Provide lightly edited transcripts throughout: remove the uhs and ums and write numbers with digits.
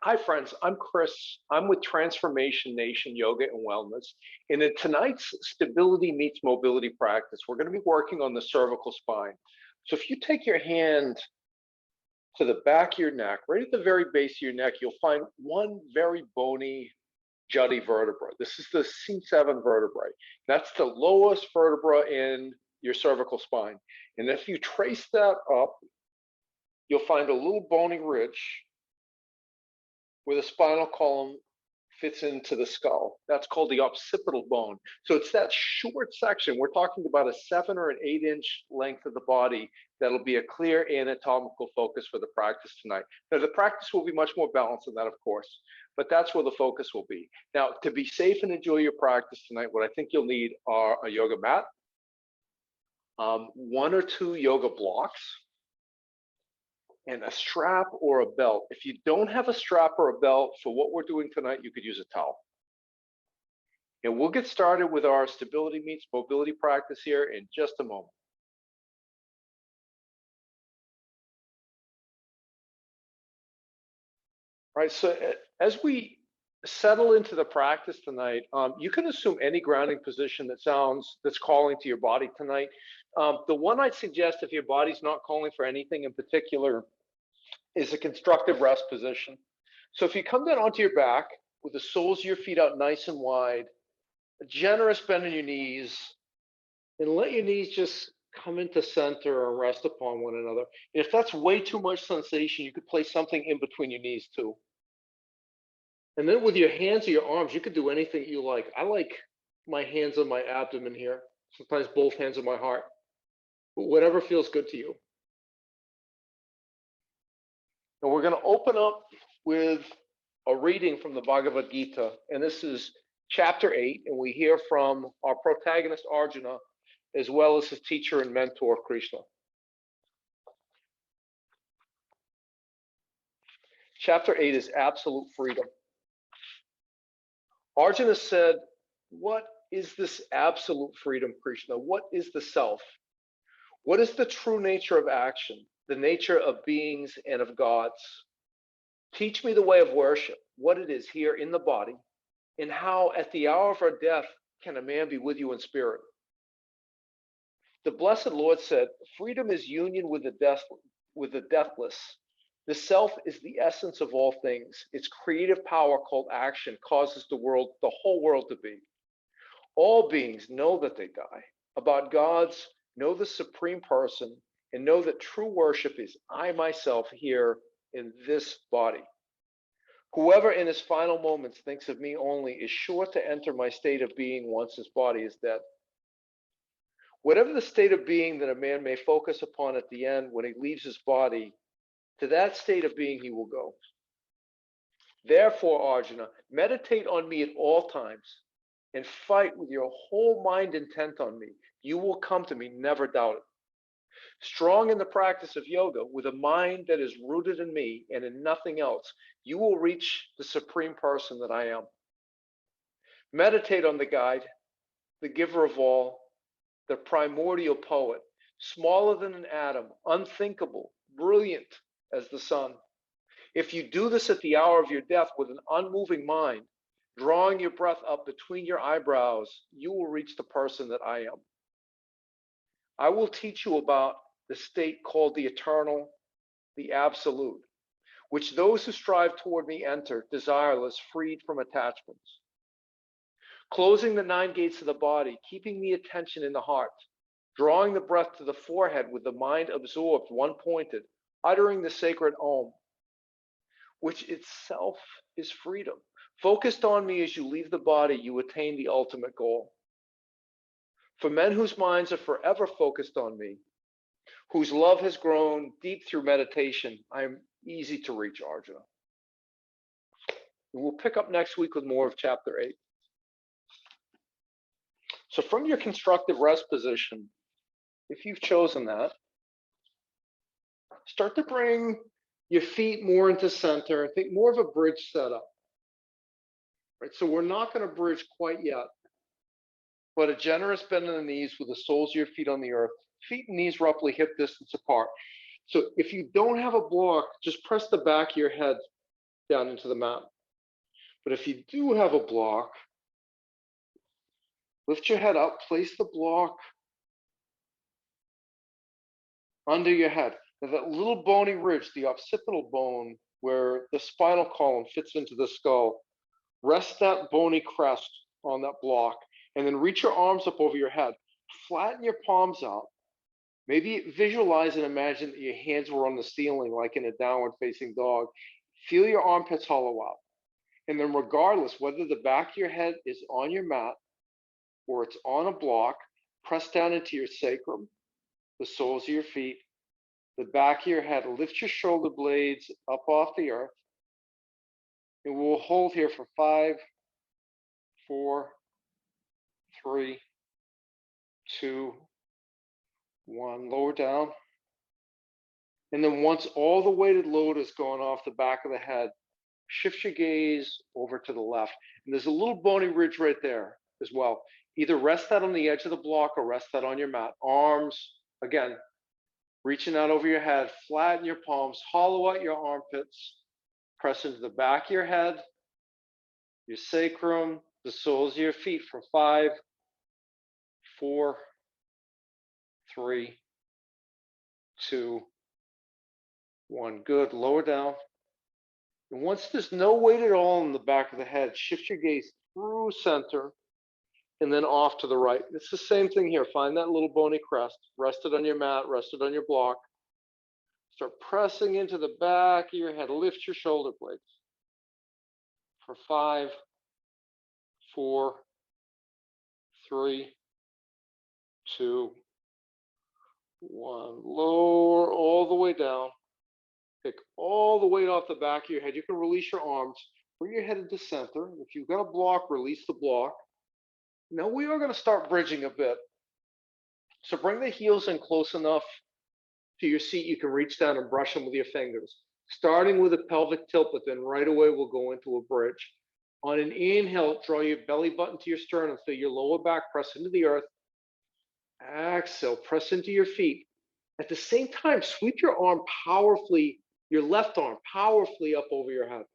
Hi, friends. I'm Chris. I'm with Transformation Nation Yoga and Wellness. And in tonight's Stability Meets Mobility practice, we're going to be working on the cervical spine. So if you take your hand to the back of your neck, right at the very base of your neck, you'll find one very bony, jutty vertebra. This is the C7 vertebrae. That's the lowest vertebra in your cervical spine. And if you trace that up, you'll find a little bony ridge where the spinal column fits into the skull. That's called the occipital bone. So it's that short section. We're talking about a 7 or an 8-inch length of the body that'll be a clear anatomical focus for the practice tonight. Now, the practice will be much more balanced than that, of course, but that's where the focus will be. Now, to be safe and enjoy your practice tonight, what I think you'll need are a yoga mat, 1 or 2 yoga blocks, and a strap or a belt. If you don't have a strap or a belt for what we're doing tonight, you could use a towel. And we'll get started with our stability meets mobility practice here in just a moment. All right, so as we settle into the practice tonight, you can assume any grounding position that's calling to your body tonight. The one I'd suggest if your body's not calling for anything in particular is a constructive rest position. So if you come down onto your back with the soles of your feet out nice and wide, a generous bend in your knees, and let your knees just come into center and rest upon one another. And if that's way too much sensation, you could place something in between your knees too. And then with your hands or your arms, you could do anything you like. I like my hands on my abdomen here, sometimes both hands on my heart, but whatever feels good to you. And we're going to open up with a reading from the Bhagavad Gita, and this is chapter 8, and we hear from our protagonist Arjuna, as well as his teacher and mentor Krishna. Chapter 8 is absolute freedom. Arjuna said, "What is this absolute freedom, Krishna? What is the self? What is the true nature of action, the nature of beings and of gods? Teach me the way of worship, what it is here in the body, and how at the hour of our death can a man be with you in spirit." The blessed Lord said, "Freedom is union with the deathless. The self is the essence of all things. Its creative power called action causes the whole world to be. All beings know that they die. About gods, know the supreme person, and know that true worship is I myself here in this body. Whoever in his final moments thinks of me only is sure to enter my state of being once his body is dead. Whatever the state of being that a man may focus upon at the end when he leaves his body, to that state of being he will go. Therefore, Arjuna, meditate on me at all times and fight with your whole mind intent on me. You will come to me, never doubt it. Strong in the practice of yoga, with a mind that is rooted in me and in nothing else, you will reach the supreme person that I am. Meditate on the guide, the giver of all, the primordial poet, smaller than an atom, unthinkable, brilliant as the sun. If you do this at the hour of your death with an unmoving mind, drawing your breath up between your eyebrows, you will reach the person that I am. I will teach you about the state called the eternal, the absolute, which those who strive toward me enter, desireless, freed from attachments. Closing the 9 gates of the body, keeping the attention in the heart, drawing the breath to the forehead with the mind absorbed, one-pointed, uttering the sacred Om, which itself is freedom. Focused on me as you leave the body, you attain the ultimate goal. For men whose minds are forever focused on me, whose love has grown deep through meditation, I am easy to reach, Arjuna." We'll pick up next week with more of chapter 8. So from your constructive rest position, if you've chosen that, start to bring your feet more into center. Think more of a bridge setup. Right, so we're not going to bridge quite yet, but a generous bend in the knees with the soles of your feet on the earth, feet and knees roughly hip distance apart. So if you don't have a block, just press the back of your head down into the mat. But if you do have a block, lift your head up, place the block under your head. Now that little bony ridge, the occipital bone, where the spinal column fits into the skull, rest that bony crest on that block, and then reach your arms up over your head. Flatten your palms out. Maybe visualize and imagine that your hands were on the ceiling, like in a downward facing dog. Feel your armpits hollow out. And then, regardless whether the back of your head is on your mat or it's on a block, press down into your sacrum, the soles of your feet, the back of your head. Lift your shoulder blades up off the earth. And we'll hold here for 5, 4, 3, 2, 1. Lower down. And then once all the weighted load is gone off the back of the head, shift your gaze over to the left. And there's a little bony ridge right there as well. Either rest that on the edge of the block or rest that on your mat. Arms, again, reaching out over your head. Flatten your palms. Hollow out your armpits. Press into the back of your head, your sacrum, the soles of your feet for 5, 4, 3, 2, 1. Good. Lower down. And once there's no weight at all in the back of the head, shift your gaze through center and then off to the right. It's the same thing here. Find that little bony crest. Rest it on your mat, rest it on your block. Start pressing into the back of your head. Lift your shoulder blades for 5, 4, 3, 2, 1. Lower all the way down. Pick all the weight off the back of your head. You can release your arms. Bring your head into center. If you've got a block, release the block. Now we are going to start bridging a bit. So bring the heels in close enough to your seat you can reach down and brush them with your fingers. Starting with a pelvic tilt, but then right away we'll go into a bridge. On an inhale, draw your belly button to your sternum, feel your lower back press into the earth. Exhale, press into your feet. At the same time, sweep your arm powerfully, your left arm powerfully up over your head,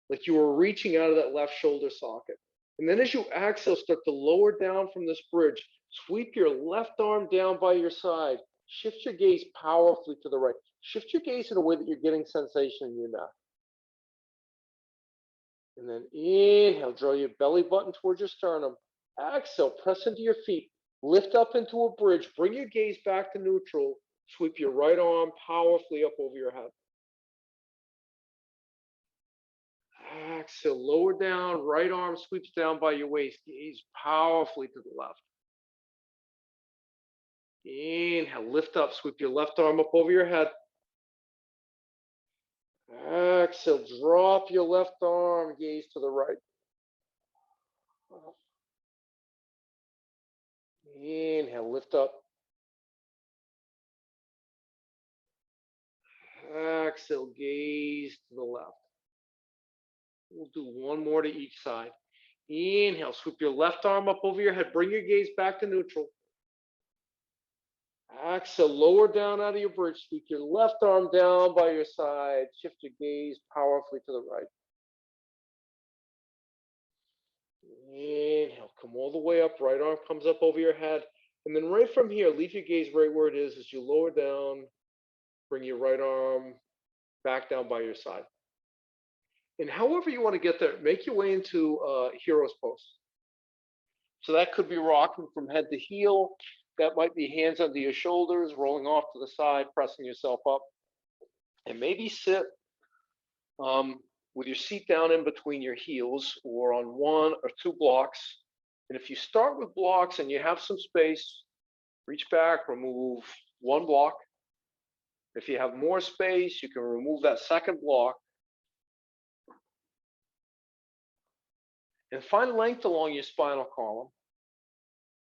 like you were reaching out of that left shoulder socket. And then as you exhale, start to lower down from this bridge. Sweep your left arm down by your side. Shift your gaze powerfully to the right. Shift your gaze in a way that you're getting sensation in your neck. And then inhale, draw your belly button towards your sternum. Exhale, press into your feet. Lift up into a bridge. Bring your gaze back to neutral. Sweep your right arm powerfully up over your head. Exhale, lower down. Right arm sweeps down by your waist. Gaze powerfully to the left. Inhale, lift up. Sweep your left arm up over your head. Exhale, drop your left arm. Gaze to the right. Inhale, lift up. Exhale, gaze to the left. We'll do one more to each side. Inhale, sweep your left arm up over your head. Bring your gaze back to neutral. Exhale, lower down out of your bridge. Sweep your left arm down by your side. Shift your gaze powerfully to the right. Inhale, come all the way up. Right arm comes up over your head. And then right from here, leave your gaze right where it is as you lower down. Bring your right arm back down by your side. And however you want to get there, make your way into hero's pose. So that could be rocking from head to heel. That might be hands under your shoulders, rolling off to the side, pressing yourself up. And maybe sit with your seat down in between your heels or on 1 or 2 blocks. And if you start with blocks and you have some space, reach back, remove 1 block. If you have more space, you can remove that second block. And find length along your spinal column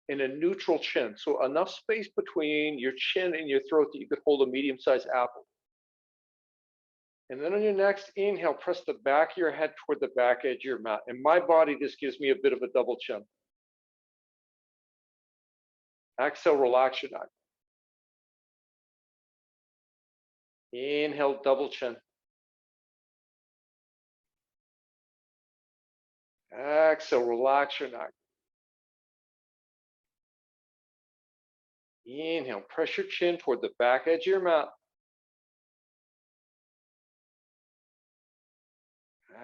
and a neutral chin. So enough space between your chin and your throat that you could hold a medium-sized apple. And then on your next inhale, press the back of your head toward the back edge of your mat. In my body, this gives me a bit of a double chin. Exhale, relax your neck. Inhale, double chin. Exhale, relax your neck. Inhale, press your chin toward the back edge of your mat.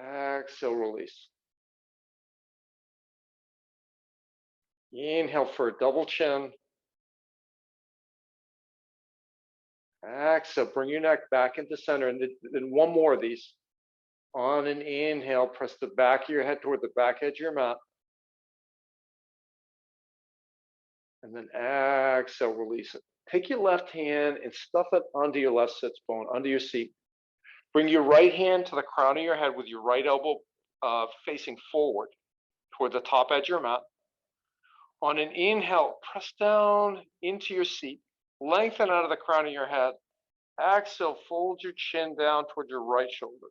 Exhale, release. Inhale for a double chin. Exhale, bring your neck back into center. And then one more of these. On an inhale, press the back of your head toward the back edge of your mat. And then exhale, release it. Take your left hand and stuff it under your left sits bone, under your seat. Bring your right hand to the crown of your head with your right elbow facing forward toward the top edge of your mat. On an inhale, press down into your seat. Lengthen out of the crown of your head. Exhale, fold your chin down toward your right shoulder.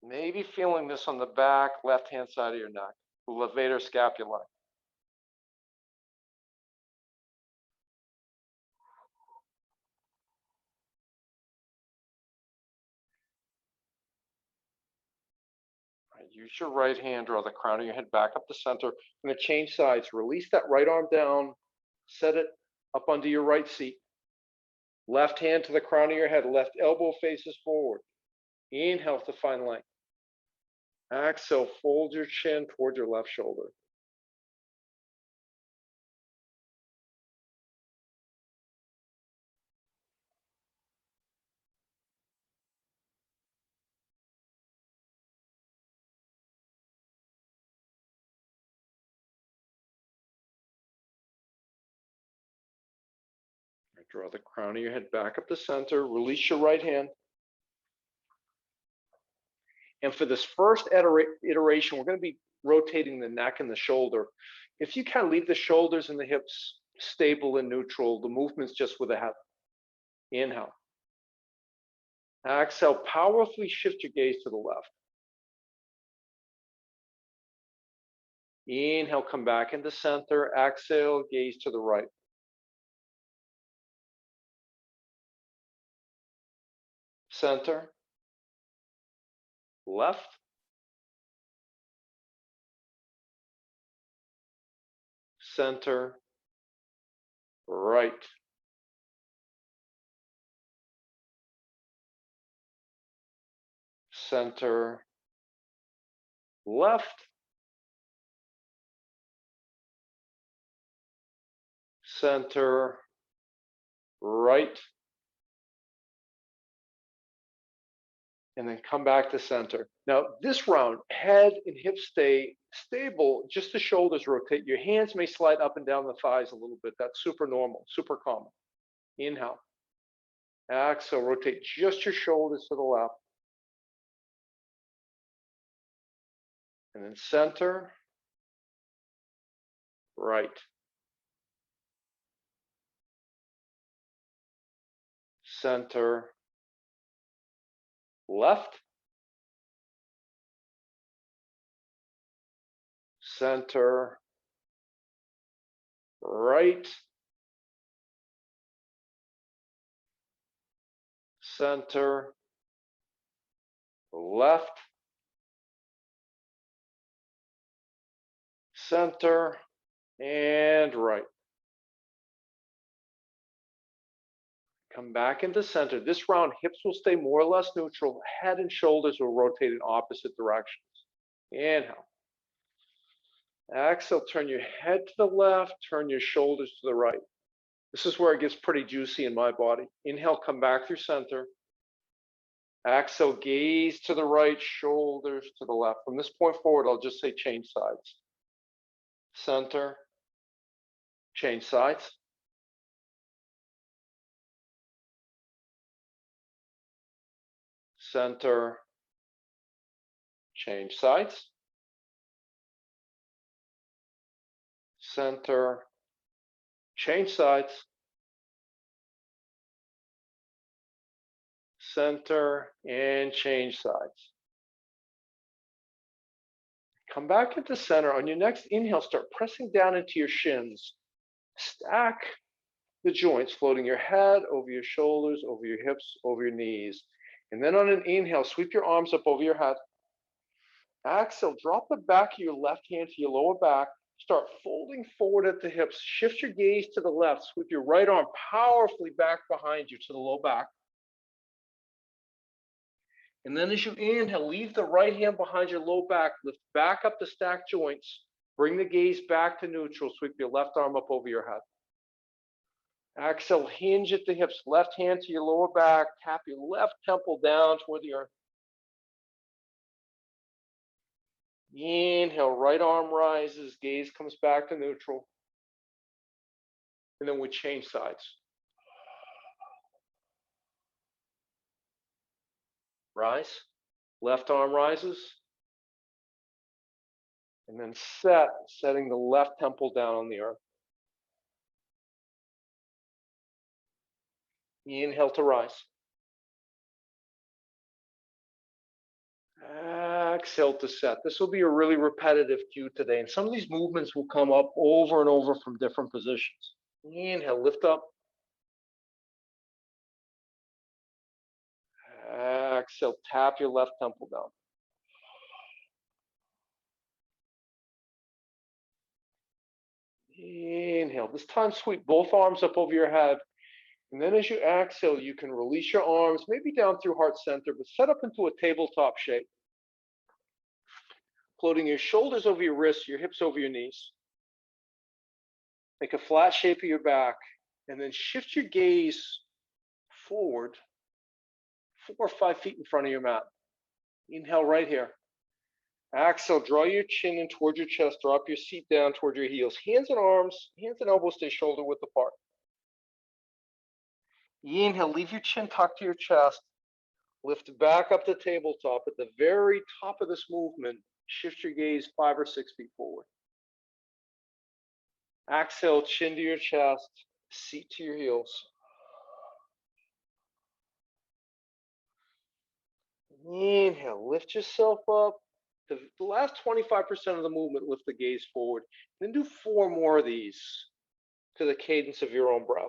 Maybe feeling this on the back, left-hand side of your neck, the levator scapulae. Use your right hand, draw the crown of your head back up the center. I'm going to change sides. Release that right arm down, set it up under your right seat. Left hand to the crown of your head, left elbow faces forward. Inhale to find length. Exhale, fold your chin toward your left shoulder. Draw the crown of your head back up the center. Release your right hand. And for this first iteration, we're going to be rotating the neck and the shoulder. If you can, leave the shoulders and the hips stable and neutral. The movement's just with the head. Inhale. Exhale, powerfully shift your gaze to the left. Inhale, come back into center. Exhale, gaze to the right. Center. Left. Center. Right. Center. Left. Center. Right. And then come back to center. Now, this round, head and hips stay stable, just the shoulders rotate. Your hands may slide up and down the thighs a little bit. That's super normal, super common. Inhale. Exhale, rotate just your shoulders to the left. And then center, right. Center, left. Center, right. Center, left. Center, and right. Come back into center. This round, hips will stay more or less neutral. Head and shoulders will rotate in opposite directions. Inhale. Exhale, turn your head to the left, turn your shoulders to the right. This is where it gets pretty juicy in my body. Inhale, come back through center. Exhale, gaze to the right, shoulders to the left. From this point forward, I'll just say change sides. Center, change sides. Center, change sides. Center, change sides. Center, and change sides. Come back into center. On your next inhale, start pressing down into your shins. Stack the joints, floating your head over your shoulders, over your hips, over your knees. And then on an inhale, sweep your arms up over your head. Exhale, drop the back of your left hand to your lower back. Start folding forward at the hips. Shift your gaze to the left. Sweep your right arm powerfully back behind you to the low back. And then as you inhale, leave the right hand behind your low back. Lift back up the stacked joints. Bring the gaze back to neutral. Sweep your left arm up over your head. Exhale, hinge at the hips. Left hand to your lower back. Tap your left temple down toward the earth. Inhale, right arm rises. Gaze comes back to neutral. And then we change sides. Rise. Left arm rises. And then setting the left temple down on the earth. Inhale to rise. Exhale to set. This will be a really repetitive cue today, and some of these movements will come up over and over from different positions. Inhale, lift up. Exhale, tap your left temple down. Inhale. This time, sweep both arms up over your head. And then as you exhale, you can release your arms, maybe down through heart center, but set up into a tabletop shape. Floating your shoulders over your wrists, your hips over your knees. Make a flat shape of your back, and then shift your gaze forward 4 or 5 feet in front of your mat. Inhale right here. Exhale, draw your chin in toward your chest, drop your seat down toward your heels. Hands and elbows stay shoulder width apart. Inhale, leave your chin tucked to your chest. Lift back up the tabletop. At the very top of this movement, shift your gaze 5 or 6 feet forward. Exhale, chin to your chest, seat to your heels. Inhale, lift yourself up. The last 25% of the movement, lift the gaze forward. Then do 4 more of these to the cadence of your own breath.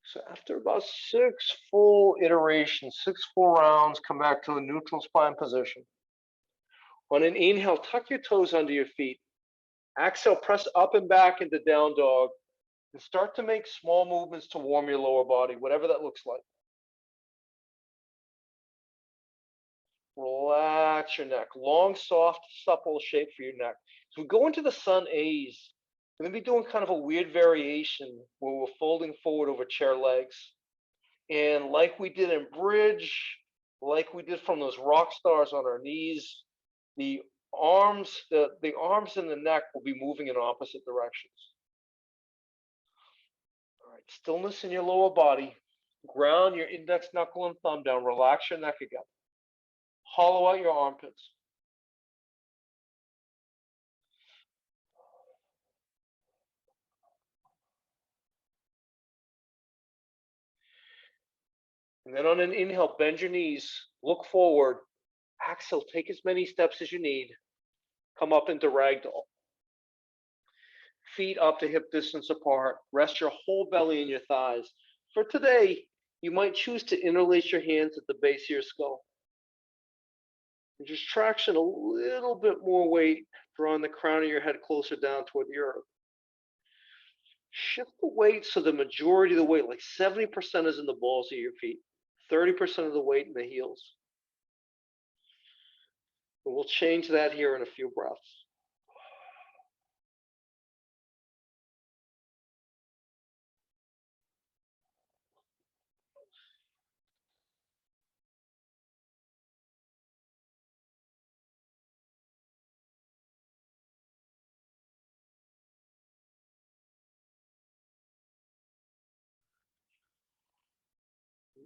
So after about 6 full iterations, 6 full rounds, come back to a neutral spine position. On an inhale, tuck your toes under your feet. Exhale, press up and back into down dog, and start to make small movements to warm your lower body, whatever that looks like. Relax your neck. Long, soft, supple shape for your neck. So we go into the sun A's. We're going to be doing kind of a weird variation where we're folding forward over chair legs. And like we did in bridge, like we did from those rock stars on our knees, the arms and the neck will be moving in opposite directions. All right, stillness in your lower body. Ground your index knuckle and thumb down. Relax your neck again. Hollow out your armpits. And then on an inhale, bend your knees, look forward. Exhale, take as many steps as you need. Come up into ragdoll. Feet up to hip distance apart. Rest your whole belly in your thighs. For today, you might choose to interlace your hands at the base of your skull. And just traction a little bit more weight, drawing the crown of your head closer down toward the earth. Shift the weight so the majority of the weight, like 70%, is in the balls of your feet, 30% of the weight in the heels. And we'll change that here in a few breaths.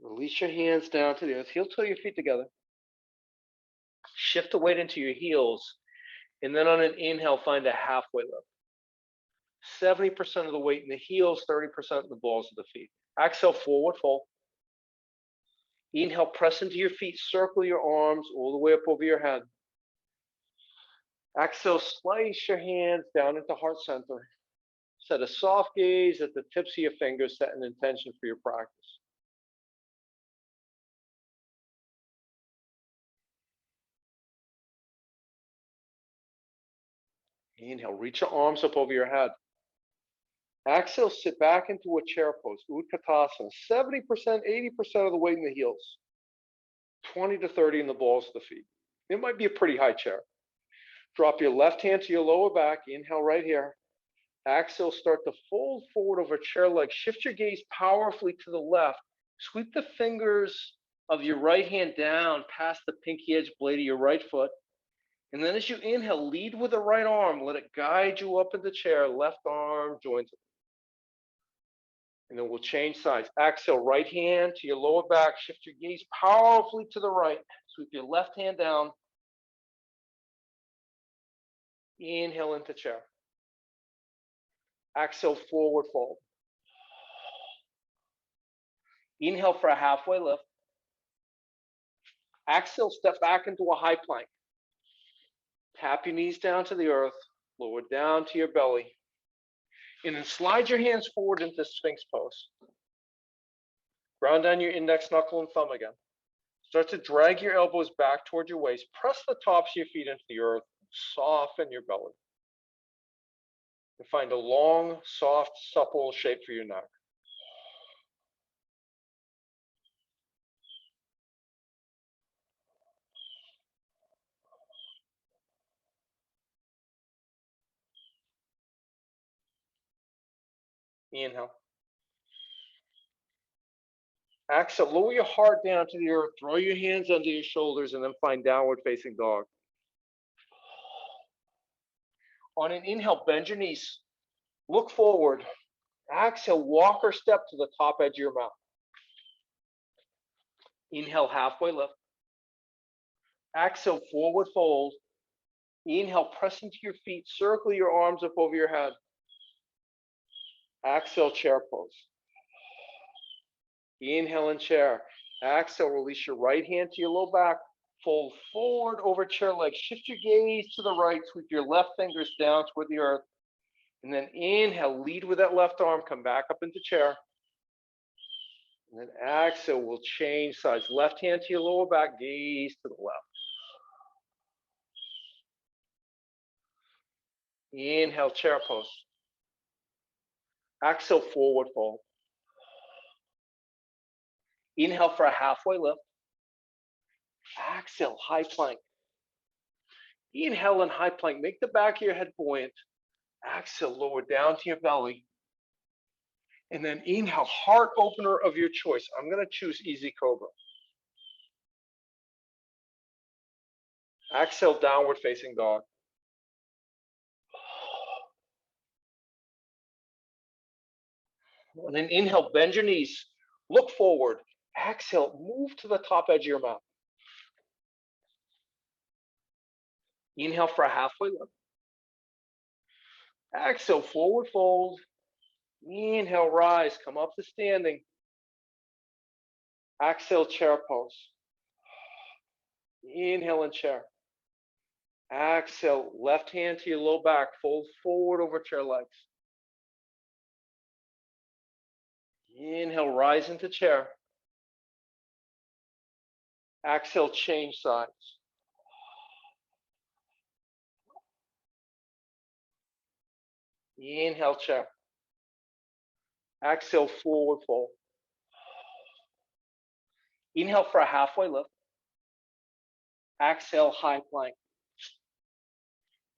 Release your hands down to the earth. Heel toe your feet together. Shift the weight into your heels. And then on an inhale, find a halfway lift. 70% of the weight in the heels, 30% in the balls of the feet. Exhale, forward fold. Inhale, press into your feet, circle your arms all the way up over your head. Exhale, slice your hands down into heart center. Set a soft gaze at the tips of your fingers, set an intention for your practice. Inhale, reach your arms up over your head. Exhale, sit back into a chair pose, Utkatasana. 70%, 80% of the weight in the heels. 20 to 30 in the balls of the feet. It might be a pretty high chair. Drop your left hand to your lower back. Inhale right here. Exhale, start to fold forward over chair leg. Shift your gaze powerfully to the left. Sweep the fingers of your right hand down past the pinky edge blade of your right foot. And then as you inhale, lead with the right arm. Let it guide you up in the chair. Left arm joins it. And then we'll change sides. Exhale, right hand to your lower back. Shift your gaze powerfully to the right. Sweep your left hand down. Inhale into chair. Exhale, forward fold. Inhale for a halfway lift. Exhale, step back into a high plank. Tap your knees down to the earth. Lower down to your belly. And then slide your hands forward into Sphinx pose. Ground down your index, knuckle, and thumb again. Start to drag your elbows back toward your waist. Press the tops of your feet into the earth. Soften your belly. And find a long, soft, supple shape for your neck. Inhale. Exhale, lower your heart down to the earth. Throw your hands under your shoulders and then find downward facing dog. On an inhale, bend your knees. Look forward. Exhale, walk or step to the top edge of your mouth. Inhale, halfway lift. Exhale, forward fold. Inhale, press into your feet. Circle your arms up over your head. Exhale, chair pose. Inhale in chair. Exhale, release your right hand to your low back. Fold forward over chair leg. Shift your gaze to the right. Sweep your left fingers down toward the earth. And then inhale, lead with that left arm. Come back up into chair. And then exhale, we'll change sides. Left hand to your lower back. Gaze to the left. Inhale, chair pose. Exhale, forward fold. Inhale for a halfway lift. Exhale, high plank. Inhale in high plank. Make the back of your head buoyant. Exhale, lower down to your belly. And then inhale, heart opener of your choice. I'm going to choose Easy Cobra. Exhale, downward facing dog. And then inhale, bend your knees. Look forward. Exhale, move to the top edge of your mouth. Inhale for a halfway lift. Exhale, forward fold. Inhale, rise, come up to standing. Exhale, chair pose. Inhale in chair. Exhale, left hand to your low back. Fold forward over chair legs. Inhale, rise into chair. Exhale, change sides. Inhale, chair. Exhale, forward fold. Inhale for a halfway lift. Exhale, high plank.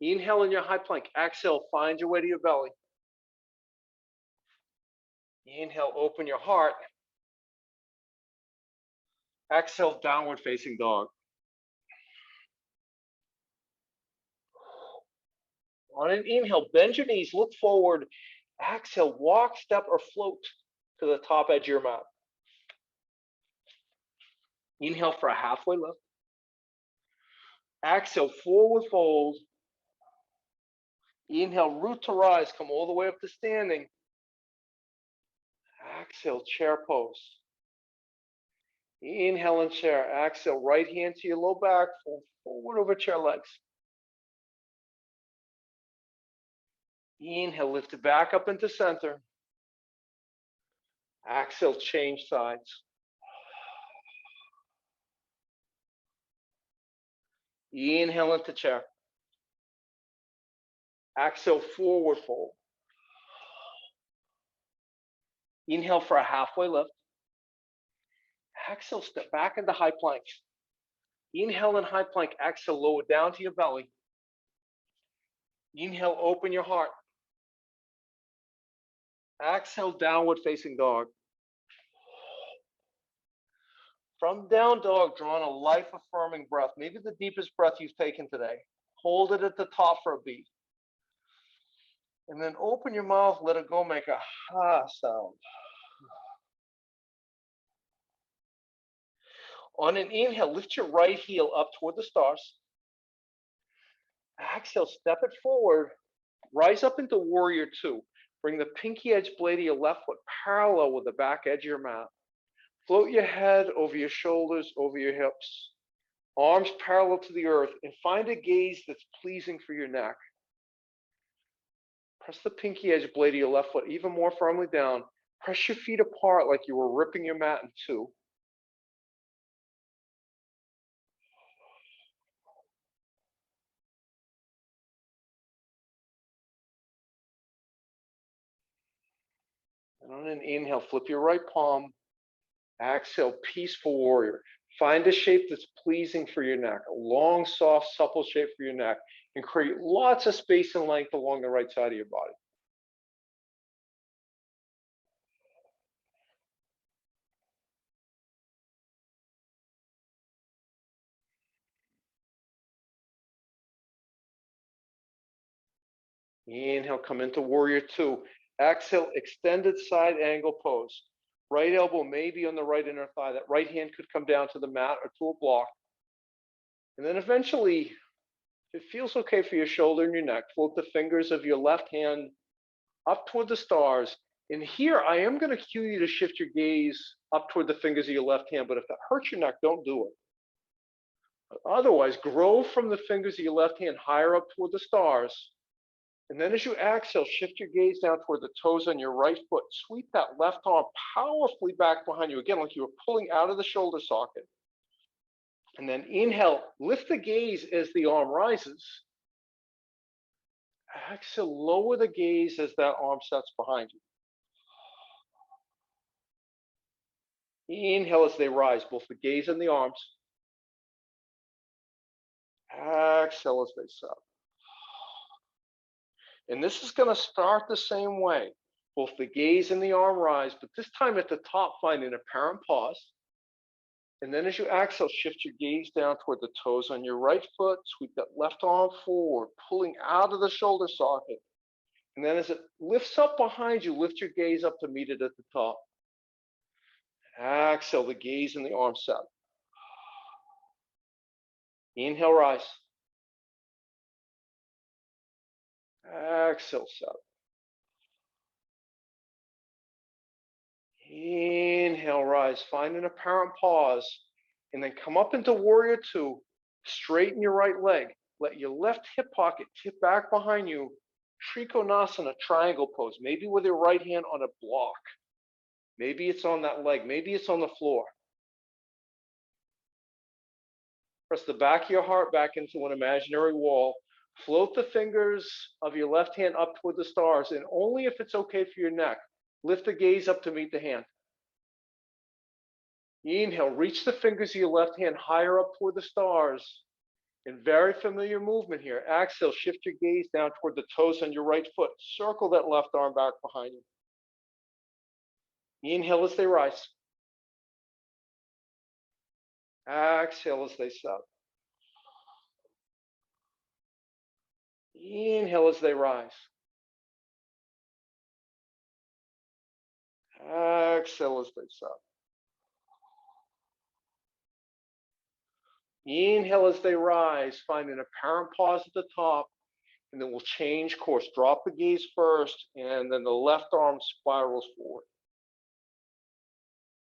Inhale in your high plank. Exhale, find your way to your belly. Inhale, open your heart. Exhale, downward facing dog. On an inhale, bend your knees, look forward. Exhale, walk, step, or float to the top edge of your mat. Inhale for a halfway lift. Exhale, forward fold. Inhale, root to rise, come all the way up to standing. Exhale, chair pose. Inhale and chair. Exhale, right hand to your low back, fold forward over chair legs. Inhale, lift it back up into center. Exhale, change sides. Inhale into chair. Exhale, forward fold. Inhale for a halfway lift. Exhale, step back into high plank. Inhale in high plank. Exhale, lower down to your belly. Inhale, open your heart. Exhale, downward facing dog. From down dog, draw on a life-affirming breath, maybe the deepest breath you've taken today. Hold it at the top for a beat. And then open your mouth, let it go, make a ha sound. On an inhale, lift your right heel up toward the stars. Exhale, step it forward. Rise up into warrior two. Bring the pinky edge blade of your left foot parallel with the back edge of your mat. Float your head over your shoulders, over your hips. Arms parallel to the earth, and find a gaze that's pleasing for your neck. Press the pinky edge blade of your left foot even more firmly down. Press your feet apart like you were ripping your mat in two. And on an inhale, flip your right palm. Exhale, peaceful warrior. Find a shape that's pleasing for your neck, a long, soft, supple shape for your neck, and create lots of space and length along the right side of your body. Inhale, come into warrior two. Exhale, extended side angle pose. Right elbow may be on the right inner thigh. That right hand could come down to the mat or to a block. And then eventually, if it feels okay for your shoulder and your neck, float the fingers of your left hand up toward the stars. And here, I am going to cue you to shift your gaze up toward the fingers of your left hand. But if that hurts your neck, don't do it. Otherwise, grow from the fingers of your left hand higher up toward the stars. And then as you exhale, shift your gaze down toward the toes on your right foot. Sweep that left arm powerfully back behind you, again, like you were pulling out of the shoulder socket. And then inhale, lift the gaze as the arm rises. Exhale, lower the gaze as that arm sets behind you. Inhale as they rise, both the gaze and the arms. Exhale as they set. And this is going to start the same way. Both the gaze and the arm rise, but this time at the top, find an apparent pause. And then as you exhale, shift your gaze down toward the toes on your right foot. Sweep that left arm forward, pulling out of the shoulder socket. And then as it lifts up behind you, lift your gaze up to meet it at the top. Exhale, the gaze and the arm set. Inhale, rise. Exhale, set. Inhale, rise. Find an apparent pause. And then come up into warrior two. Straighten your right leg. Let your left hip pocket tip back behind you. Trikonasana, triangle pose. Maybe with your right hand on a block. Maybe it's on that leg. Maybe it's on the floor. Press the back of your heart back into an imaginary wall. Float the fingers of your left hand up toward the stars, and only if it's okay for your neck, lift the gaze up to meet the hand. Inhale, reach the fingers of your left hand higher up toward the stars. In very familiar movement here. Exhale, shift your gaze down toward the toes on your right foot. Circle that left arm back behind you. Inhale as they rise. Exhale as they set. Inhale as they rise. Exhale as they set. Inhale as they rise, find an apparent pause at the top, and then we'll change course. Drop the gaze first, and then the left arm spirals forward.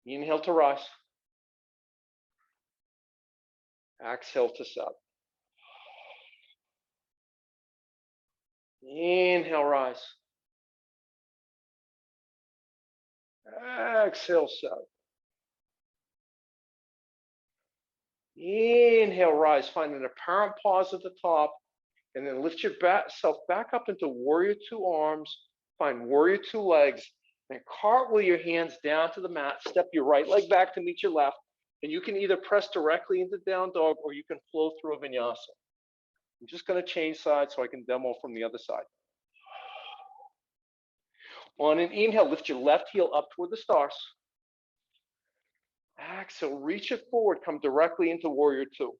Inhale to rise. Exhale to set. Inhale, rise. Exhale, set. Inhale, rise. Find an apparent pause at the top, and then lift yourself back up into warrior two arms. Find warrior two legs, and cartwheel your hands down to the mat. Step your right leg back to meet your left, and you can either press directly into down dog or you can flow through a vinyasa. I'm just going to change sides so I can demo from the other side. On an inhale, lift your left heel up toward the stars. Exhale, reach it forward, come directly into warrior two.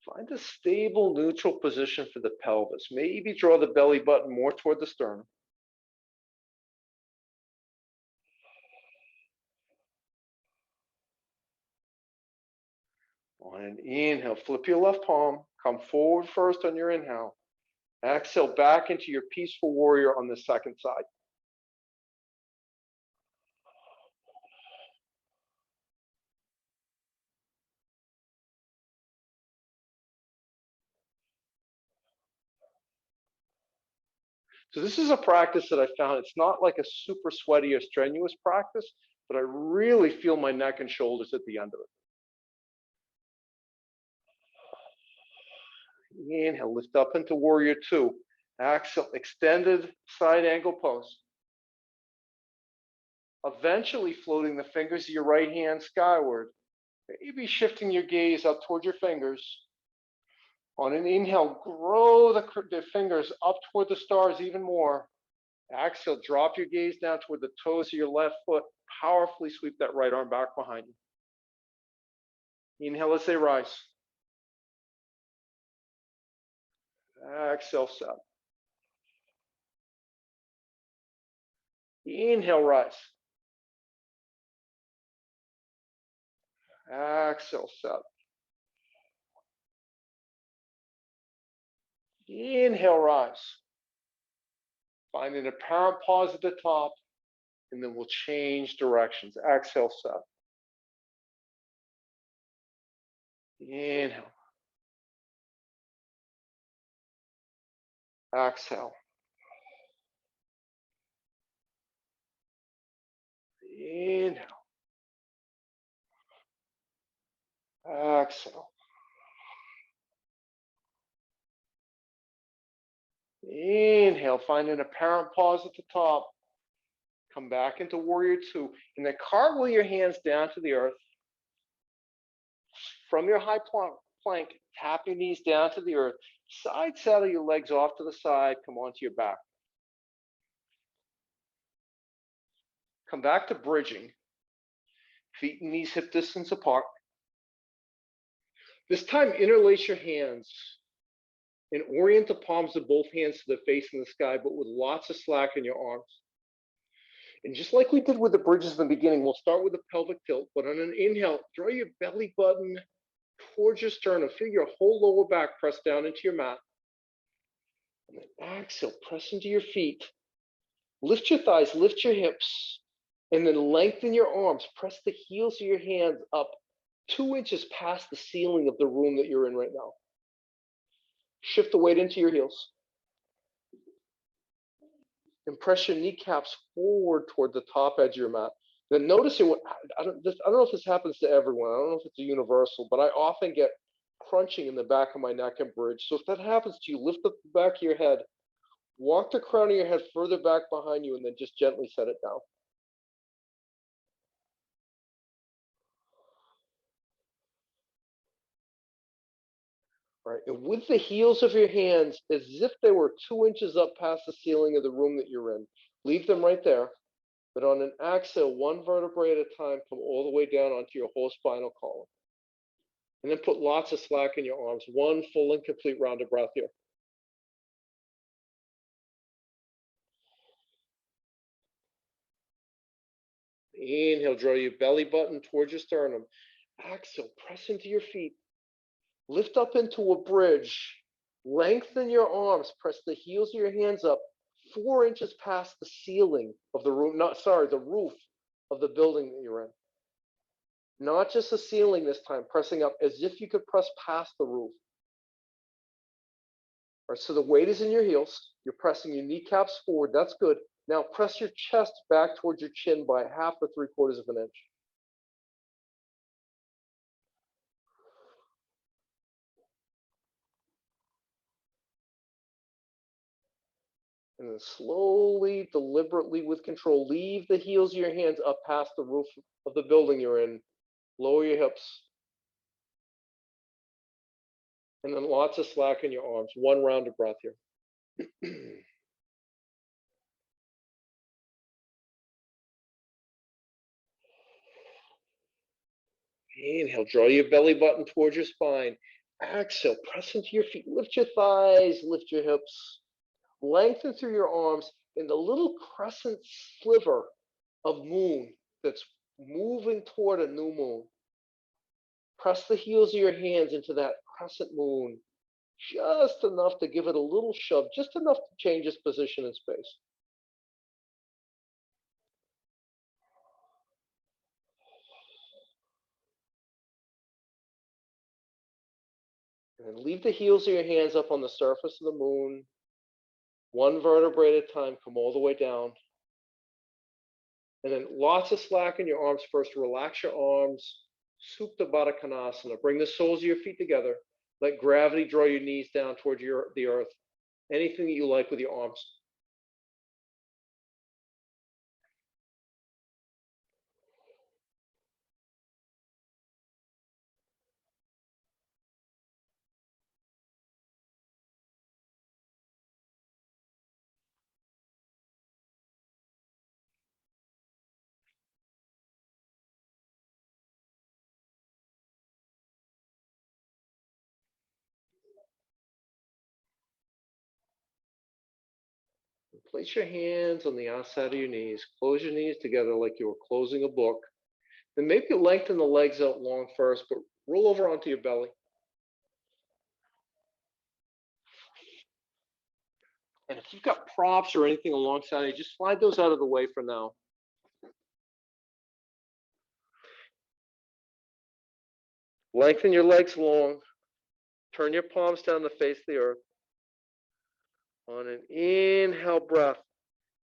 Find a stable, neutral position for the pelvis. Maybe draw the belly button more toward the sternum. On an inhale, flip your left palm. Come forward first on your inhale. Exhale back into your peaceful warrior on the second side. So this is a practice that I found, it's not like a super sweaty or strenuous practice, but I really feel my neck and shoulders at the end of it. Inhale, lift up into warrior two. Exhale, extended side angle pose. Eventually floating the fingers of your right hand skyward. Maybe shifting your gaze up toward your fingers. On an inhale, grow the fingers up toward the stars even more. Exhale, drop your gaze down toward the toes of your left foot. Powerfully sweep that right arm back behind you. Inhale as they rise. Exhale, set. Inhale, rise. Exhale, set. Inhale, rise. Find an apparent pause at the top, and then we'll change directions. Exhale, set. Inhale. Exhale. Inhale. Exhale. Inhale, find an apparent pause at the top. Come back into warrior two, and then cartwheel your hands down to the earth. From your high plank, tap your knees down to the earth. Side saddle your legs off to the side, come onto your back. Come back to bridging. Feet and knees hip distance apart. This time, interlace your hands and orient the palms of both hands to the face in the sky, but with lots of slack in your arms. And just like we did with the bridges in the beginning, we'll start with a pelvic tilt, but on an inhale, draw your belly button towards your sternum. Feel your whole lower back press down into your mat. And then exhale, press into your feet. Lift your thighs, lift your hips, and then lengthen your arms. Press the heels of your hands up 2 inches past the ceiling of the room that you're in right now. Shift the weight into your heels. And press your kneecaps forward toward the top edge of your mat. Then notice it. I don't know if this happens to everyone. I don't know if it's a universal, but I often get crunching in the back of my neck and bridge. So if that happens to you, lift up the back of your head, walk the crown of your head further back behind you, and then just gently set it down. Right, and with the heels of your hands, as if they were 2 inches up past the ceiling of the room that you're in, leave them right there. But on an exhale, one vertebrae at a time, come all the way down onto your whole spinal column. And then put lots of slack in your arms. One full and complete round of breath here. Inhale, draw your belly button towards your sternum. Exhale, press into your feet. Lift up into a bridge. Lengthen your arms. Press the heels of your hands up 4 inches past the ceiling of the room. The roof of the building that you're in. Not just the ceiling this time, pressing up as if you could press past the roof. All right, so the weight is in your heels. You're pressing your kneecaps forward. That's good. Now press your chest back towards your chin by 1/2 or 3/4 of an inch. And then slowly, deliberately, with control, leave the heels of your hands up past the roof of the building you're in. Lower your hips. And then lots of slack in your arms. One round of breath here. Inhale, draw your belly button towards your spine. Exhale, press into your feet. Lift your thighs, lift your hips. Lengthen through your arms in the little crescent sliver of moon that's moving toward a new moon. Press the heels of your hands into that crescent moon, just enough to give it a little shove, just enough to change its position in space. And leave the heels of your hands up on the surface of the moon. One vertebrae at a time, come all the way down. And then lots of slack in your arms first. Relax your arms. Supta Baddha Konasana. Bring the soles of your feet together. Let gravity draw your knees down towards the earth. Anything that you like with your arms. Place your hands on the outside of your knees. Close your knees together like you were closing a book. Then maybe lengthen the legs out long first, but roll over onto your belly. And if you've got props or anything alongside you, just slide those out of the way for now. Lengthen your legs long. Turn your palms down to face the earth. On an inhale breath,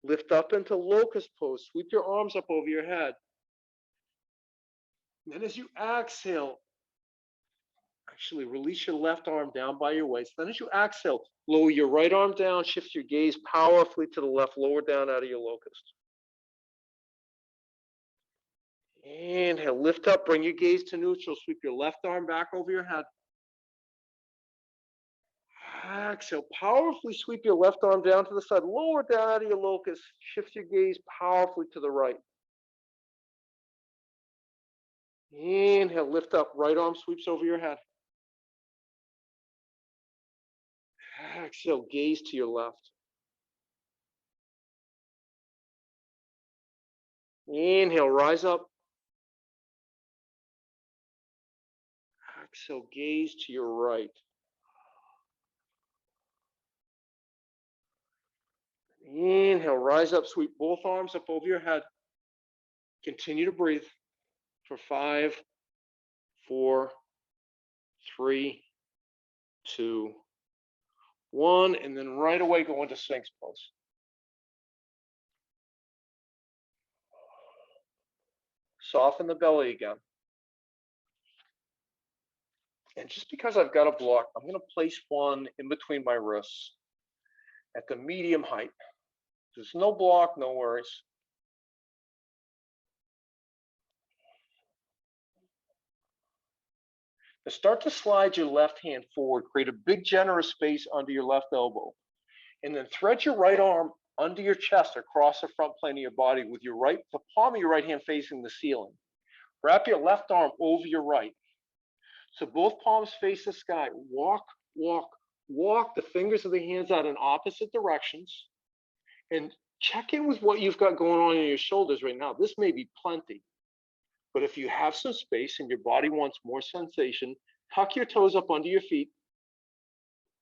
lift up into locust pose. Sweep your arms up over your head. And then as you exhale, actually release your left arm down by your waist. Then as you exhale, lower your right arm down, shift your gaze powerfully to the left, lower down out of your locust. Inhale, lift up, bring your gaze to neutral, sweep your left arm back over your head. Exhale, powerfully sweep your left arm down to the side, lower down out of your locust, shift your gaze powerfully to the right. Inhale, lift up, right arm sweeps over your head. Exhale, gaze to your left. Inhale, rise up. Exhale, gaze to your right. Inhale, rise up, sweep both arms up over your head. Continue to breathe for 5, 4, 3, 2, 1, and then right away go into Sphinx pose. Soften the belly again. And just because I've got a block, I'm going to place one in between my wrists at the medium height. There's no block, no worries. Now start to slide your left hand forward, create a big generous space under your left elbow, and then thread your right arm under your chest across the front plane of your body with the palm of your right hand facing the ceiling. Wrap your left arm over your right. So both palms face the sky. Walk, walk, walk the fingers of the hands out in opposite directions and check in with what you've got going on in your shoulders right now. This may be plenty, but if you have some space and your body wants more sensation, tuck your toes up under your feet,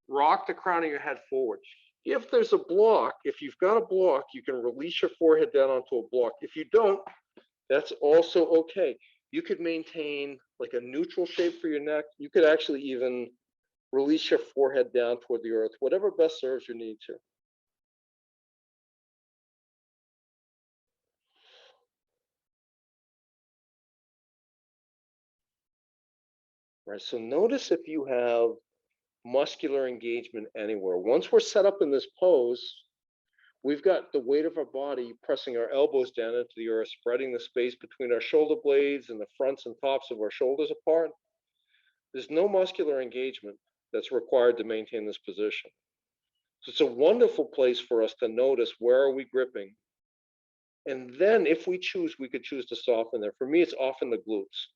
rock the crown of your head forward. If there's a block, if you've got a block, you can release your forehead down onto a block. If you don't, that's also okay. You could maintain like a neutral shape for your neck. You could actually even release your forehead down toward the earth, whatever best serves your needs here. Right, so notice if you have muscular engagement anywhere. Once we're set up in this pose, we've got the weight of our body pressing our elbows down into the earth, spreading the space between our shoulder blades and the fronts and tops of our shoulders apart. There's no muscular engagement that's required to maintain this position. So it's a wonderful place for us to notice where are we gripping. And then if we choose, we could choose to soften there. For me, it's often the glutes.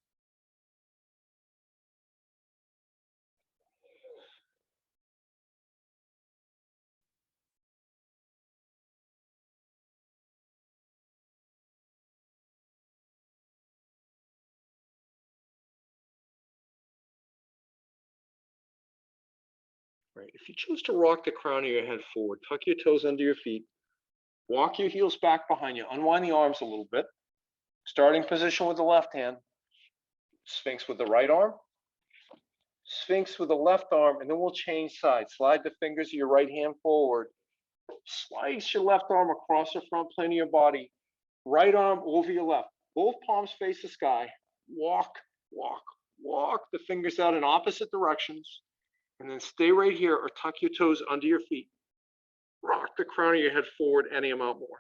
Right. If you choose to rock the crown of your head forward, tuck your toes under your feet, walk your heels back behind you, unwind the arms a little bit. Starting position with the left hand, Sphinx with the right arm, Sphinx with the left arm, and then we'll change sides. Slide the fingers of your right hand forward. Slice your left arm across the front plane of your body. Right arm over your left. Both palms face the sky. Walk, walk, walk the fingers out in opposite directions. And then stay right here or tuck your toes under your feet. Rock the crown of your head forward any amount more.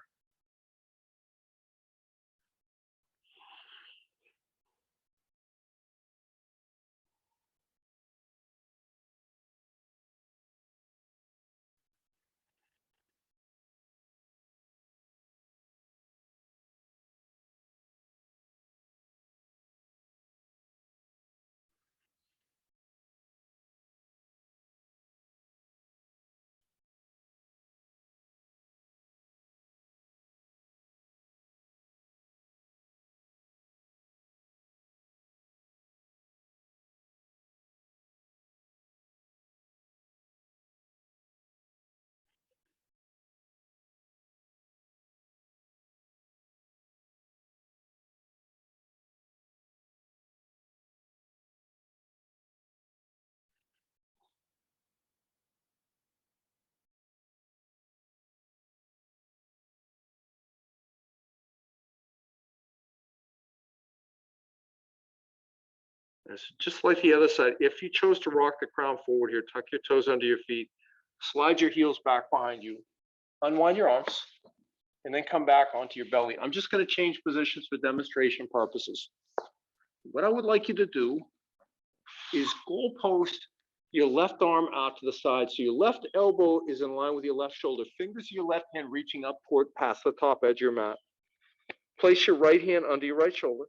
Just like the other side, if you chose to rock the crown forward here, tuck your toes under your feet, slide your heels back behind you, unwind your arms, and then come back onto your belly. I'm just going to change positions for demonstration purposes. What I would like you to do is goalpost your left arm out to the side. So your left elbow is in line with your left shoulder. Fingers of your left hand reaching up toward past the top edge of your mat. Place your right hand under your right shoulder.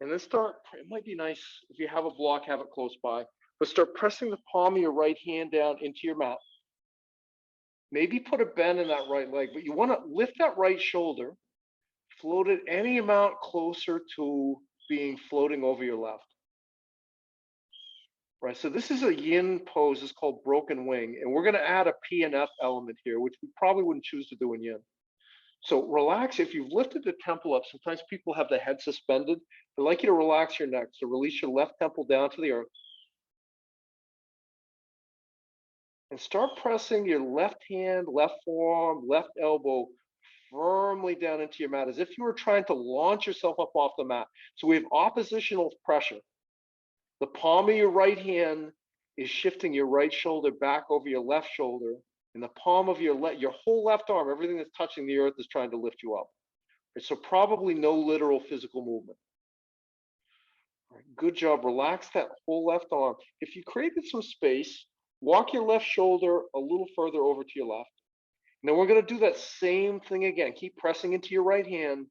And then start, it might be nice if you have a block, have it close by, but start pressing the palm of your right hand down into your mat. Maybe put a bend in that right leg, but you want to lift that right shoulder, float it any amount closer to being floating over your left. Right, so this is a yin pose. It's called broken wing, and we're going to add a P and F element here, which we probably wouldn't choose to do in yin. So relax. If you've lifted the temple up, sometimes people have the head suspended. I'd like you to relax your neck. So release your left temple down to the earth. And start pressing your left hand, left forearm, left elbow firmly down into your mat as if you were trying to launch yourself up off the mat. So we have oppositional pressure. The palm of your right hand is shifting your right shoulder back over your left shoulder, and the palm of your whole left arm, everything that's touching the earth is trying to lift you up. So probably no literal physical movement. All right, good job. Relax that whole left arm. If you created some space, walk your left shoulder a little further over to your left. And then we're going to do that same thing again. Keep pressing into your right hand.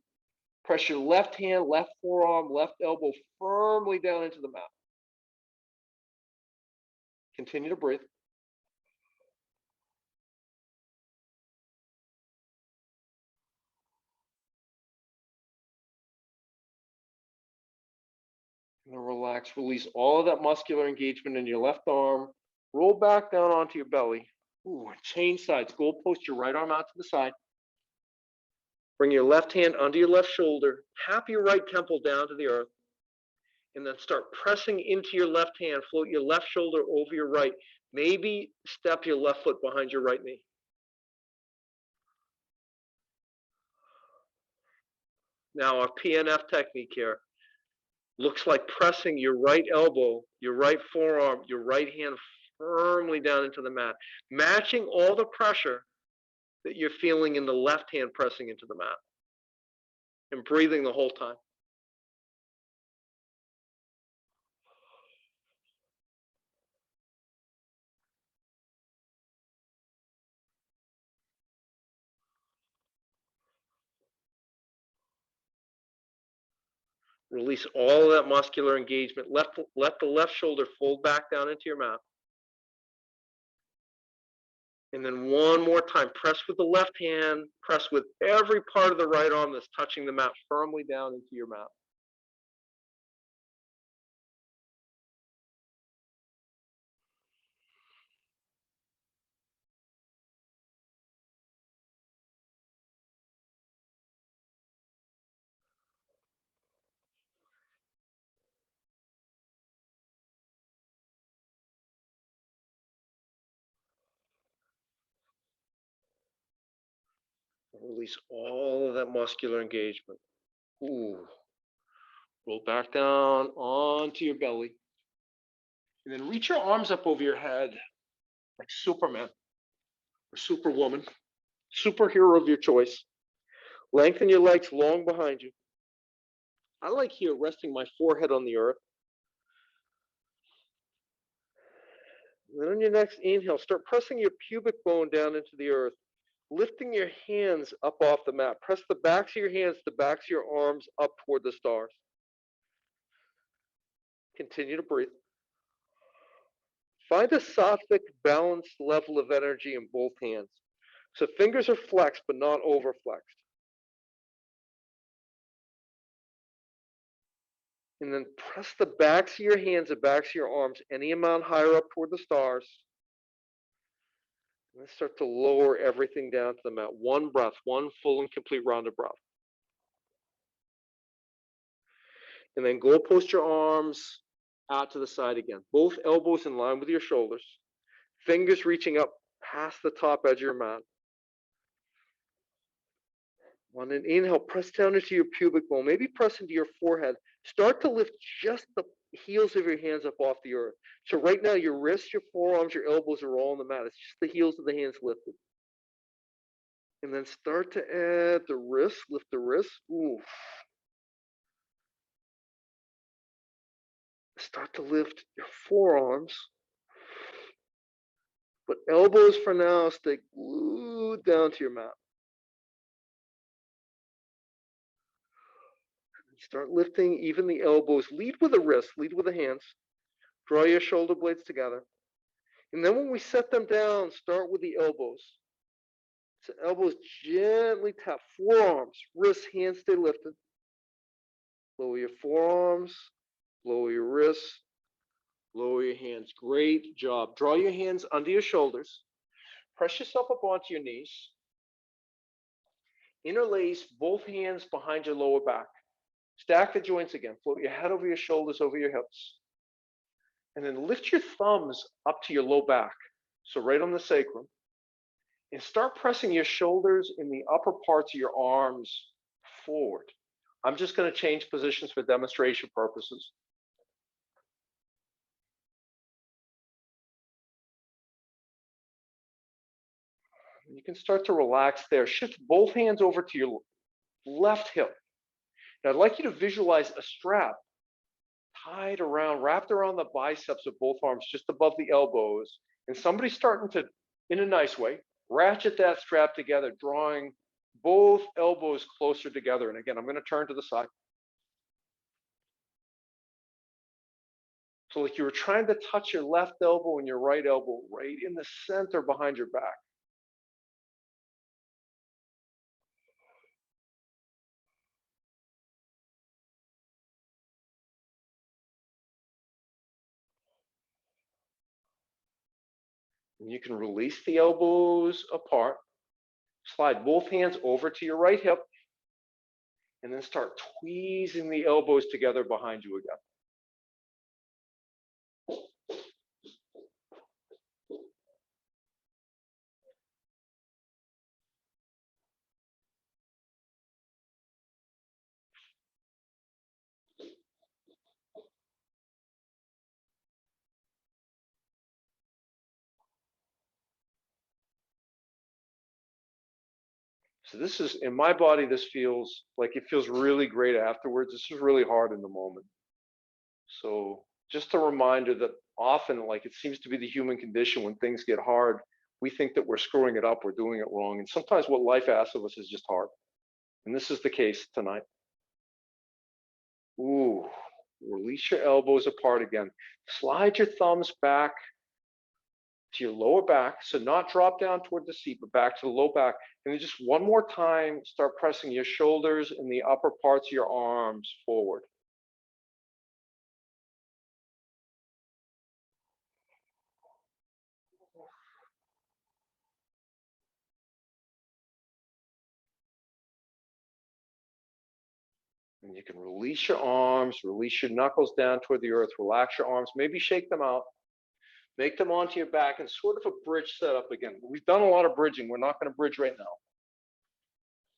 Press your left hand, left forearm, left elbow firmly down into the mat. Continue to breathe. And relax, release all of that muscular engagement in your left arm. Roll back down onto your belly. Ooh, change sides. Goalpost your right arm out to the side. Bring your left hand under your left shoulder. Tap your right temple down to the earth. And then start pressing into your left hand. Float your left shoulder over your right. Maybe step your left foot behind your right knee. Now, our PNF technique here looks like pressing your right elbow, your right forearm, your right hand firmly down into the mat, matching all the pressure that you're feeling in the left hand pressing into the mat, and breathing the whole time. Release all of that muscular engagement. Let the left shoulder fold back down into your mat. And then one more time, press with the left hand, press with every part of the right arm that's touching the mat firmly down into your mat. Release all of that muscular engagement. Ooh. Roll back down onto your belly. And then reach your arms up over your head like Superman or Superwoman, superhero of your choice. Lengthen your legs long behind you. I like here resting my forehead on the earth. And then on your next inhale, start pressing your pubic bone down into the earth, lifting your hands up off the mat. Press the backs of your hands, the backs of your arms up toward the stars. Continue to breathe. Find a sattvic, balanced level of energy in both hands. So fingers are flexed, but not overflexed. And then press the backs of your hands and backs of your arms any amount higher up toward the stars. And then start to lower everything down to the mat. One breath, one full and complete round of breath. And then goalpost your arms out to the side again. Both elbows in line with your shoulders. Fingers reaching up past the top edge of your mat. On an inhale, press down into your pubic bone. Maybe press into your forehead. Start to lift just the heels of your hands up off the earth. So right now, your wrists, your forearms, your elbows are all on the mat. It's just the heels of the hands lifted. And then start to add the wrists. Lift the wrists. Ooh. Start to lift your forearms. But elbows for now stay glued down to your mat. Start lifting even the elbows. Lead with the wrists, lead with the hands. Draw your shoulder blades together. And then when we set them down, start with the elbows. So elbows gently tap. Forearms, wrists, hands stay lifted. Lower your forearms, lower your wrists, lower your hands. Great job. Draw your hands under your shoulders. Press yourself up onto your knees. Interlace both hands behind your lower back. Stack the joints again. Float your head over your shoulders, over your hips. And then lift your thumbs up to your low back. So right on the sacrum. And start pressing your shoulders in the upper parts of your arms forward. I'm just going to change positions for demonstration purposes. You can start to relax there. Shift both hands over to your left hip. Now I'd like you to visualize a strap tied around, wrapped around the biceps of both arms, just above the elbows. And somebody's starting to, in a nice way, ratchet that strap together, drawing both elbows closer together. And again, I'm going to turn to the side. So like you were trying to touch your left elbow and your right elbow right in the center behind your back. And you can release the elbows apart. Slide both hands over to your right hip, and then start tweezing the elbows together behind you again. So this is, in my body, this feels like it feels really great afterwards. This is really hard in the moment. So just a reminder that often, like it seems to be the human condition, when things get hard, we think that we're screwing it up, we're doing it wrong. And sometimes what life asks of us is just hard. And this is the case tonight. Ooh, release your elbows apart again. Slide your thumbs back to your lower back. So not drop down toward the seat, but back to the low back. And then just one more time, start pressing your shoulders and the upper parts of your arms forward. And you can release your arms, release your knuckles down toward the earth, relax your arms, maybe shake them out, make them onto your back, and sort of a bridge setup again. We've done a lot of bridging. We're not going to bridge right now.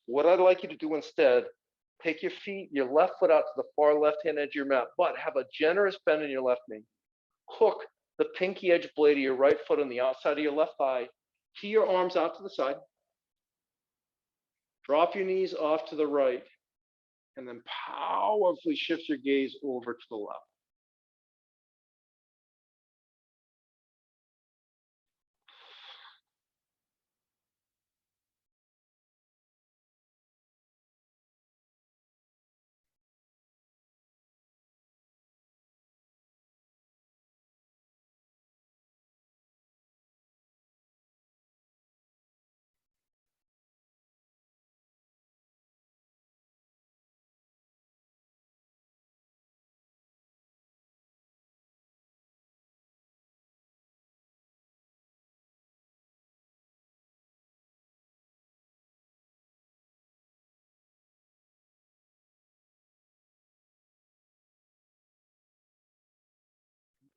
What I'd like you to do instead, take your feet, your left foot out to the far left-hand edge of your mat, but have a generous bend in your left knee. Hook the pinky edge blade of your right foot on the outside of your left thigh. Tee your arms out to the side. Drop your knees off to the right, and then powerfully shift your gaze over to the left.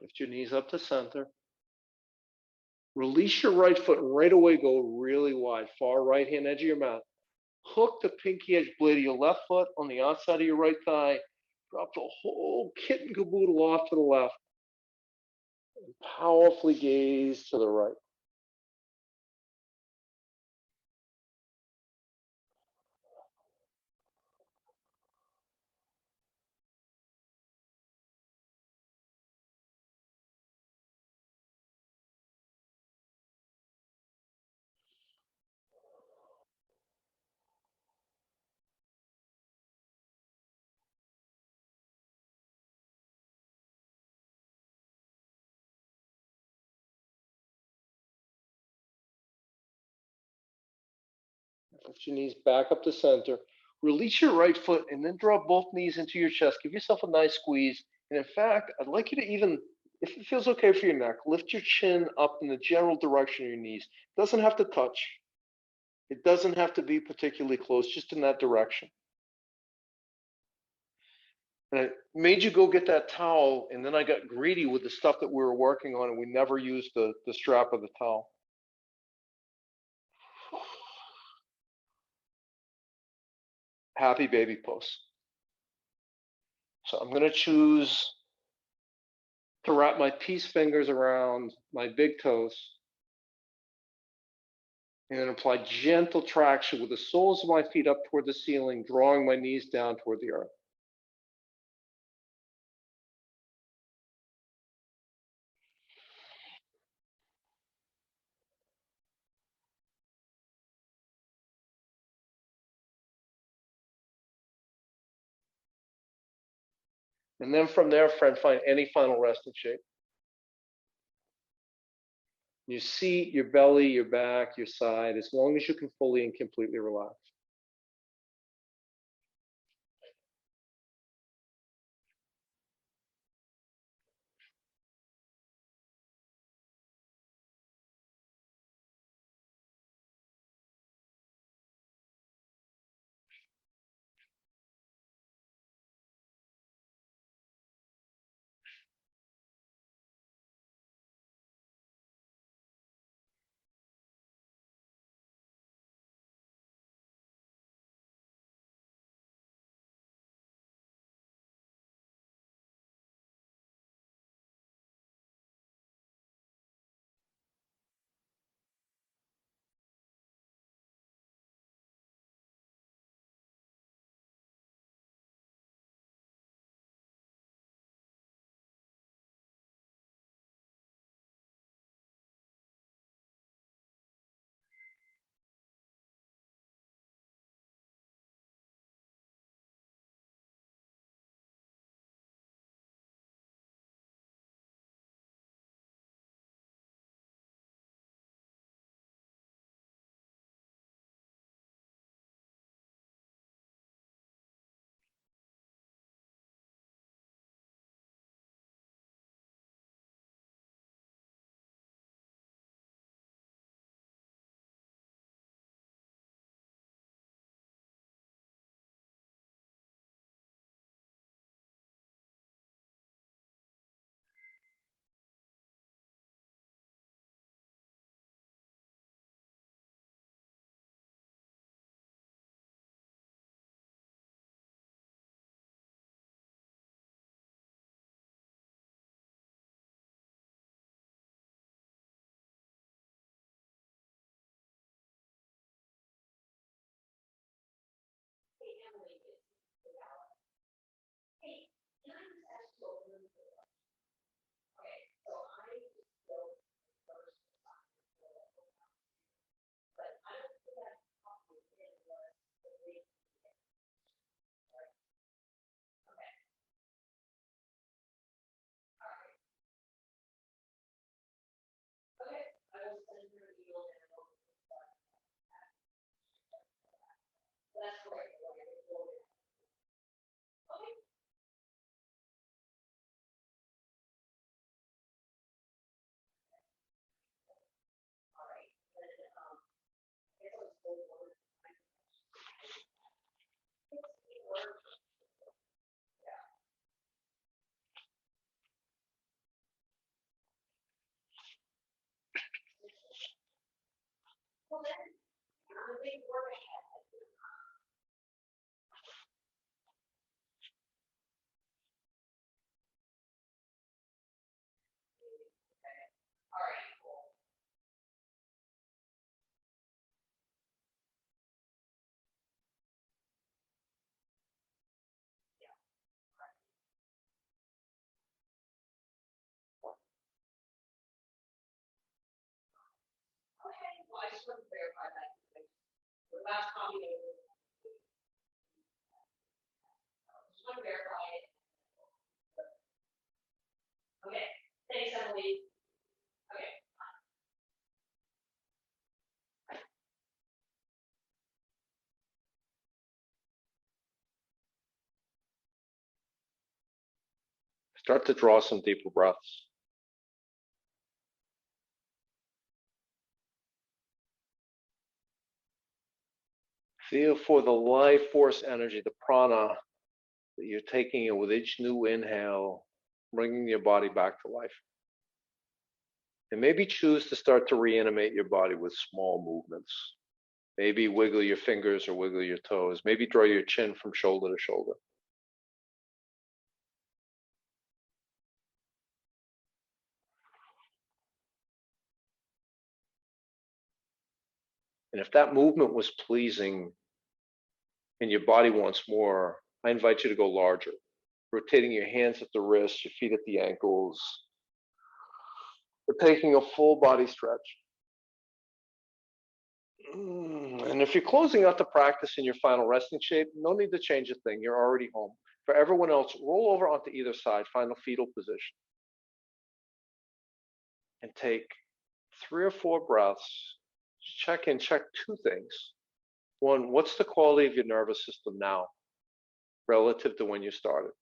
Lift your knees up to center. Release your right foot and right away go really wide, far right hand edge of your mat. Hook the pinky edge blade of your left foot on the outside of your right thigh. Drop the whole kit and caboodle off to the left. And powerfully gaze to the right. Lift your knees back up to center. Release your right foot and then draw both knees into your chest. Give yourself a nice squeeze. And in fact, I'd like you to even, if it feels okay for your neck, lift your chin up in the general direction of your knees. It doesn't have to touch. It doesn't have to be particularly close, just in that direction. And I made you go get that towel, and then I got greedy with the stuff that we were working on, and we never used the strap of the towel. Happy baby pose. So I'm going to choose to wrap my peace fingers around my big toes and then apply gentle traction with the soles of my feet up toward the ceiling, drawing my knees down toward the earth. And then from there, friend, find any final resting shape. Your seat, your belly, your back, your side, as long as you can fully and completely relax. Start to draw some deeper breaths. Feel for the life force energy, the prana that you're taking in with each new inhale, bringing your body back to life. And maybe choose to start to reanimate your body with small movements. Maybe wiggle your fingers or wiggle your toes. Maybe draw your chin from shoulder to shoulder. And if that movement was pleasing and your body wants more, I invite you to go larger, rotating your hands at the wrists, your feet at the ankles, or taking a full body stretch. And if you're closing out the practice in your final resting shape, no need to change a thing. You're already home. For everyone else, roll over onto either side, find a fetal position. And take 3 or 4 breaths. Check two things. One, what's the quality of your nervous system now relative to when you started?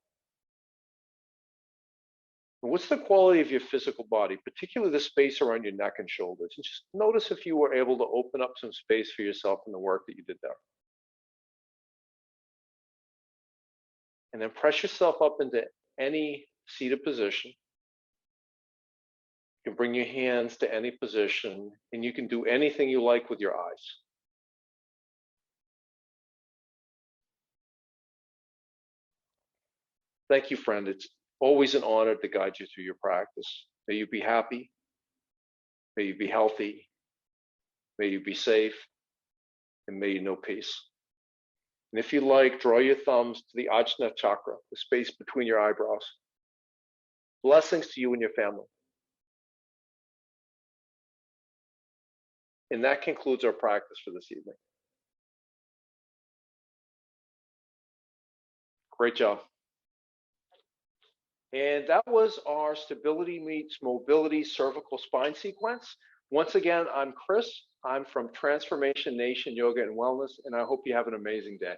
And what's the quality of your physical body, particularly the space around your neck and shoulders? And just notice if you were able to open up some space for yourself in the work that you did there. And then press yourself up into any seated position. You can bring your hands to any position, and you can do anything you like with your eyes. Thank you, friend. It's always an honor to guide you through your practice. May you be happy. May you be healthy. May you be safe. And may you know peace. And if you like, draw your thumbs to the Ajna chakra, the space between your eyebrows. Blessings to you and your family. And that concludes our practice for this evening. Great job. And that was our stability meets mobility cervical spine sequence. Once again, I'm Chris. I'm from Transformation Nation Yoga and Wellness, and I hope you have an amazing day.